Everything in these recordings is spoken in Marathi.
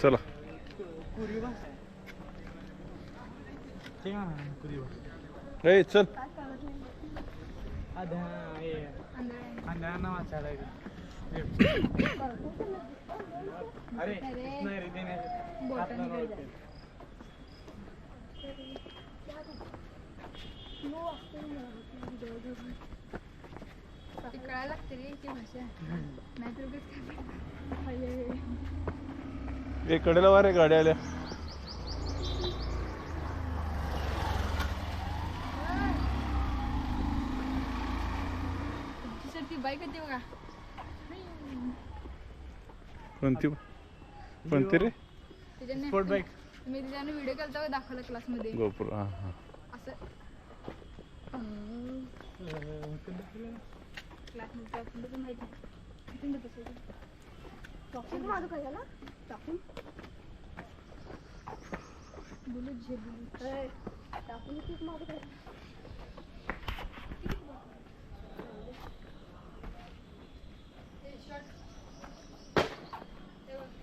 चला ए चल कळायला लागते रे ती भाषा नाहीतर ए कडेला वारे गाड्या आल्या ती बाईक होती बघा कोणती कोणती रे स्पोर्ट बाईक मी त्याने व्हिडिओ केलता दाखवला क्लासमध्ये गोपुर हा हा असं क्लासमध्ये माहिती माझं काय झालं टाकून बोलू जे बोलू टाकून खूप माझं काय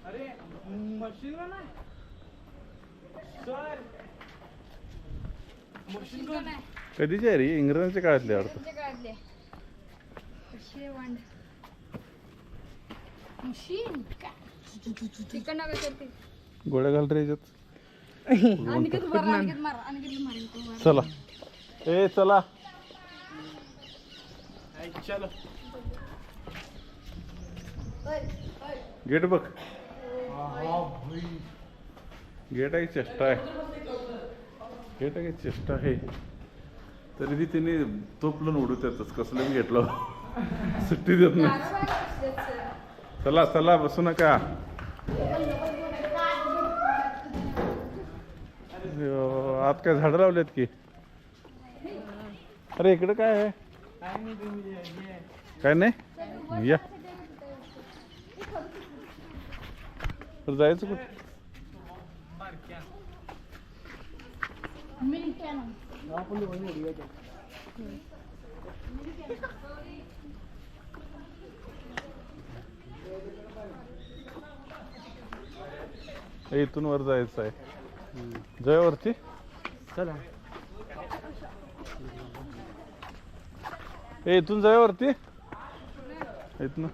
अरे मशीन ना सर मशीन कधीची आहे रे इंग्रजांच्या काळातले वाटतं काढले कशी वांड मशीन चिकन करते गोळ्या घाल रे याच्यात अनिकेत मार अनिकेत मार चला ए चला चलो गेट बघ गेट आहे चेष्टा आहे गेट आहे चेष्टा आहे तरी ती तिने तोपलं उडूत येतच कसलं मी घेतलं सुट्टी देत नाही चला चला बसू नका आत काय झाडं लावलेत की अरे इकडे काय आहे काय नाही या तर जायचं कुठे इथून वर जायचं आहे जयावरती चला इथून जयावरती इथून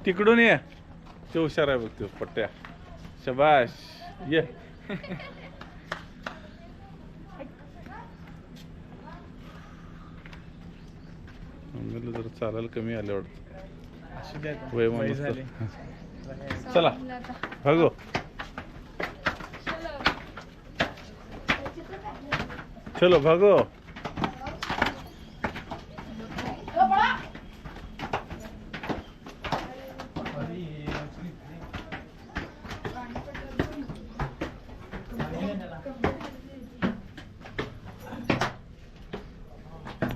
तिकडून ये ते हुशार आहे बघ तो पट्ट्या शबाश ये जर चालायला कमी आले वाटत वय माणूस चला भागो चलो भागो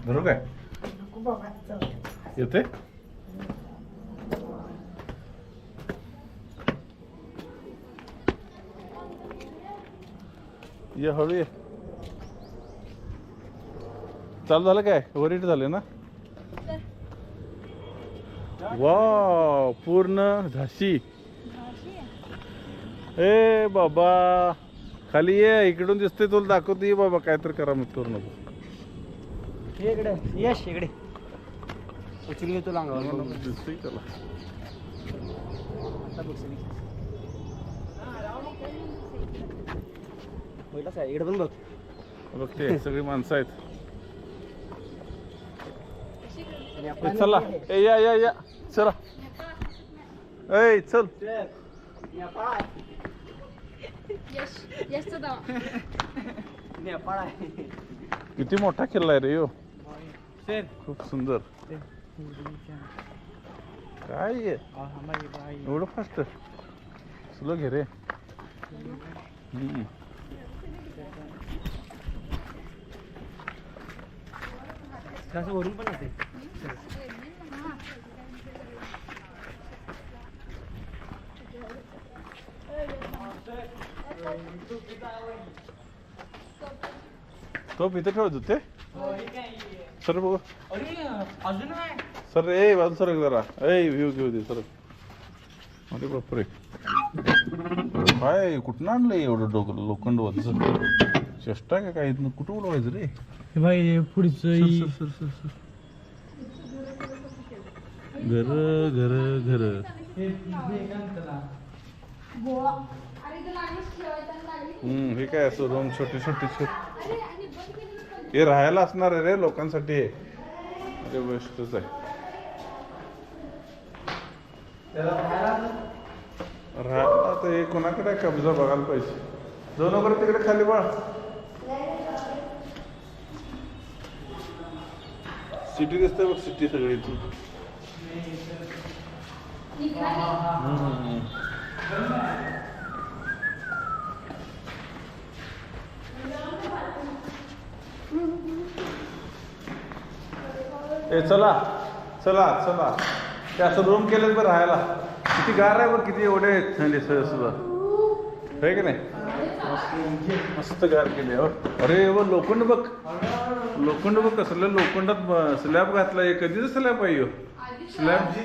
धरू काय येते ये हळू ये चालू झालं काय ओव्हरहीट झाले ना वाव पूर्ण झाशी ए बाबा खाली ये इकडून दिसते तुला दाखवते ये बाबा काय तर करा मग करू नको इकडे यश इकडे उचलून येतो लांगावर दिसतोय त्याला इकडे पण बघ बघते सगळी माणसं आहेत चला ए या या या चला ए चल नेपाळ आहे किती मोठा किल्ला आहे रे यो सर खूप सुंदर काय आहे एवढं फास्ट स्लो घे रे असं वरून पण येते तो इथे ठेवत होते सर बघू अजून आहे सर ए बाजू सर जरा ए व्ह्यू घेऊ दे सर अरे बापरे काय कुठं आणलं एवढं डोकं लोखंड वरचं चेष्टा का काय इथनं कुठं उडवायचं रे हे भाई पुढचं घर घर घर गोवा अरे ते लागलीच ठेवायचं लागली हे काय असं रूम छोटी छोटी छोटी अरे आणि बंद केली पण हे राहायला असणार आहे रे लोकांसाठी हे. अरे बेस्टच आहे राहायला तर हे कोणाकडे आहे कब्जा बघायला पाहिजे दोन वगैरे तिकडे खाली बाळ सिटी दिसते बघ सिटी सगळी इथून ए चला चला चला ते असं रूम केलेत बरं राहायला किती गार आहे बघ किती एवढे थंडी सुद्धा आहे की नाही मस्त गार केले हो अरे व लोखंड बघ लोखंड बघ कसलं लोखंडात स्लॅब घातला हे कधीच स्लॅब आहे ह्यो. स्लॅब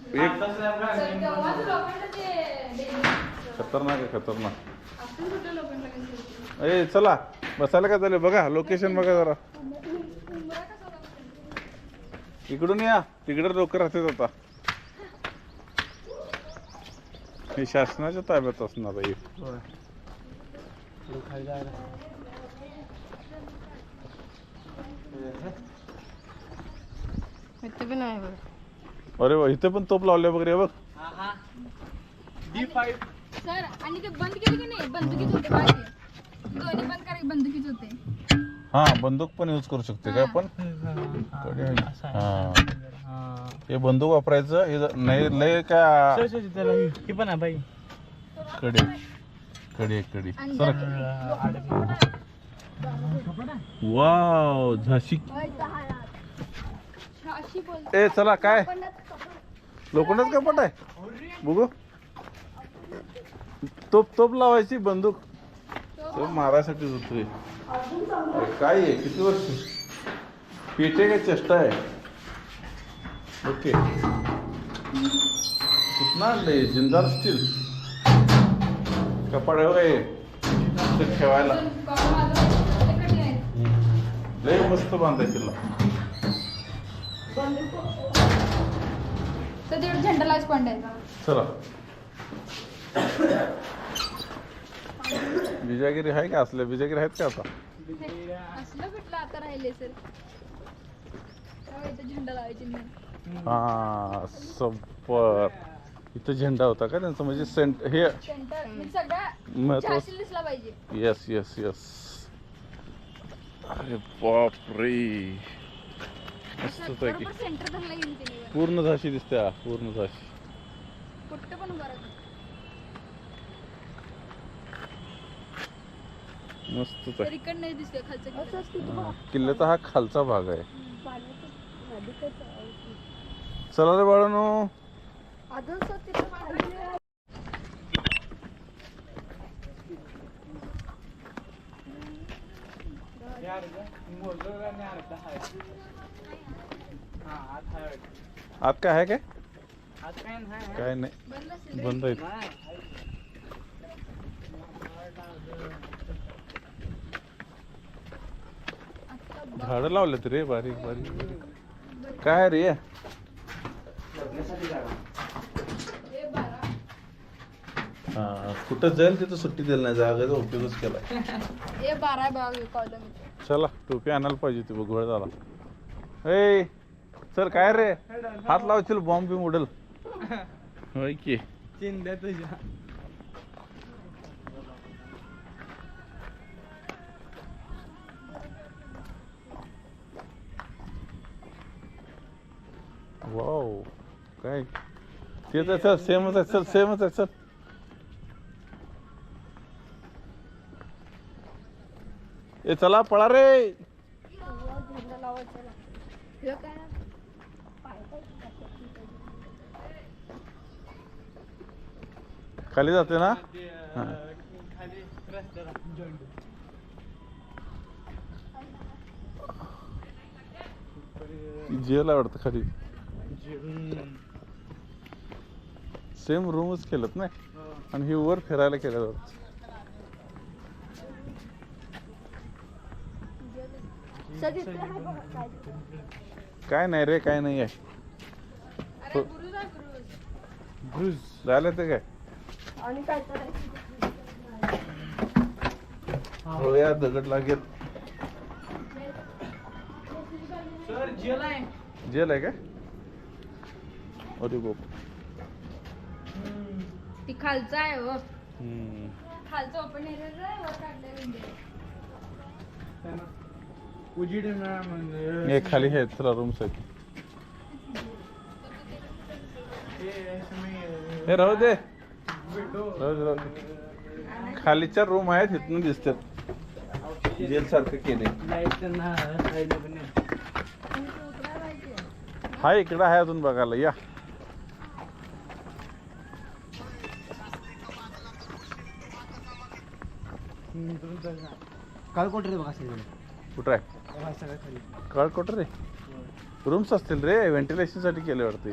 एक तेव्हाच लोकांना ते खतरनाक आहे खतरनाक आपण कुठं लोकांना कसं ए चला बसायला काय झालं बघा लोकेशन बघा जरा उंबरा कसा लागतो इकडून या तिकडे लोक राहतात आता हे शासनाच्या ताब्यात असणार आहे खाली जायला इथे पण आहे बघ अरे वा इथे पण तोप लावले वगैरे बघ D5 सर आणि ते बंद केली की नाही बंदुकीच होते बाकी दोन्ही बंद करायचे बंदुकीच होते हा बंदूक पण यूज करू शकते काय पण कडे आहे. हा हे बंदूक वापरायचं हे नाही लय काय हे पण आहे बाई कडे कडे कडे सर वाव झाशी अशी बोल ए चला काय लोखंडच कपट आहे बघू तोप तोप लावायची बंदूक तो मारायसाठीच होतोय काय आहे किती वर्ष पेटे काय चेष्टा आहे ओके कुठं आणलंय जिंदाल स्टील कपाड आहे ते ठेवायला लय मस्त बांधाय तिला तर तेवढं झेंडा लाच पांडायचा चला बिजागिरी आहे का असल्या बिजागिरी आहेत का आता असलं कुठलं आता राहिले सर इथं झेंडा लावायचे नाही हा सपर इथं झेंडा होता का त्यांचा म्हणजे सेंट हे सेंटर म्हणजे सगळ्या महत्व झाशी दिसला पाहिजे येस येस येस अरे बापरे मस्तच आहे की बरोबर सेंटर धरला येईल तिने पूर्ण झाशी दिसते हा, पूर्ण झाशी कुठं पण उभा राहतो मस्तच आहे तरीकडे नाही दिसतोय खालचं हा, किल्ल्याचा हा खालचा भाग आहे चला रे बाळांनो अजून सर तिथं पाहिजे आत काय आहे काय आज काय नाही काय नाही बंद असेल बंद आहेत झाडं लावलेत रे बारीक बारीक बारीक काय रे हा कुठं जाईल तिथं सुट्टी दिली नाही जागेचा उपयोगच केला ए 12 बाग कॉलम चला टोपी आणायला पाहिजे ती बघ वेळ झाला ए चल काय रे हात लावशील बॉम्ब बी उडेल होय की चिंध्या तुझ्या वाव काय तेच आहे चल सेमच आहे चल सेमच आहे चल ए चला पळा रे झेंडा लावायचा हे काय खाली जाते ना हा जेल आवडतं खाली सेम रूमच केलं ना आणि हे वर फिरायला केलं जात काय नाही रे काय नाही आहे अरे गुरुज आहे गुरुज. ब्रुज झालं ते काय आणि काय हो या दगड लागेल सर जेल आहे. जेल आहे काय अरे बाप ती खालचं आहे हो हम्म. खालचं ओपन एरिया आहे वर काढलंय विंडो. उजीड म्हणजे हे खाली आहेत चला रूम्स आहेत हे राहू दे राहू दे राहू दे खालीच्या रूम आहेत इथून दिसतात जेल सारखं केले लाईट त्यांना साईडला पण आहे. हा इकडं आहे अजून बघायला या काल कोण रे बघा सगळं कुठं आहे सगळं खाली कळ कुठं रे रूम्स असतील रे व्हेंटिलेशन साठी केले वाटते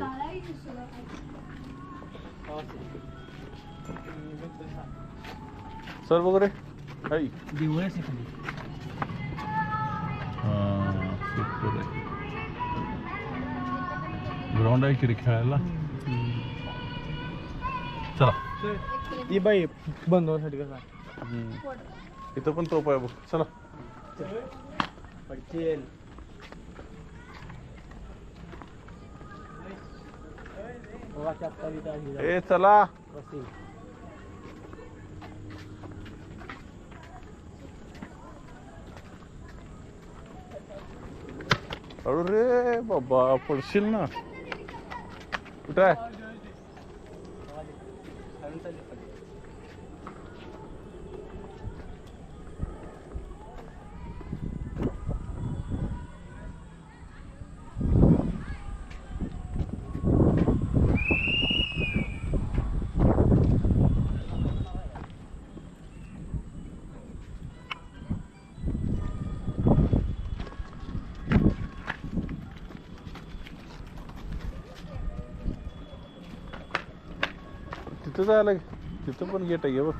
सर बघू रे हाय दिवस आहे खाली. ग्राउंड आहे की रे खेळायला चला ती बाई बंद होण्यासाठी कसा इथं पण तोप आहे बघ चला पडचेल ए चला अरे बाबा पडशील ना कुठं आहे तिथं जायला तिथं पण गेट आहे बघ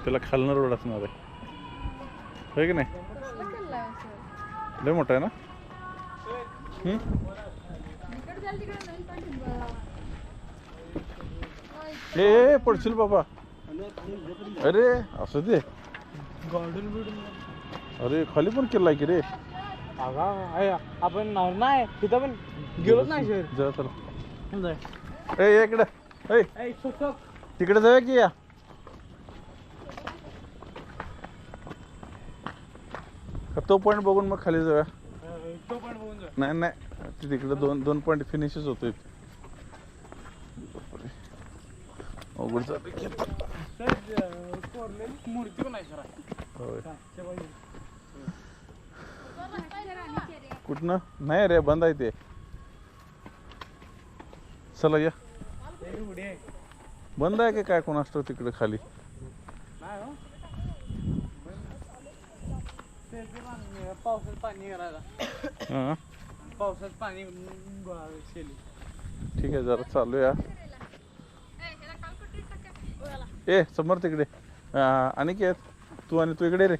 त्याला खालनं रोड असणार आहे होय की नाही लय मोठा आहे ना ए पडशील बाबा अरे असं दे गार्डन बिल्डून अरे खाली पण केलाय की रे आपण नाही तिथं पण गेलोच नाही सर जा चला समजा ए इकडे ए तिकडे जाऊया की या का तो पॉईंट बघून मग खाली जाऊया तो पण बघून जा. नाही नाही ते तिकडे दोन पॉईंट फिनिशच होतोय अवघड चालू सर कोरलेली मूर्ती पण आहे सर होय त्या बाजूला. कुठनं नाही रे बंद आहे ते चला या ते उडी आहे. बंद आहे की काय कोण असतो तिकडे खाली नाही हो. ते पावसात पाणी करायला हां पावसात पाणी शेली ठीक आहे जरा चालू या ए समोर तिकडे आणि काय तू आणि तू इकडे रे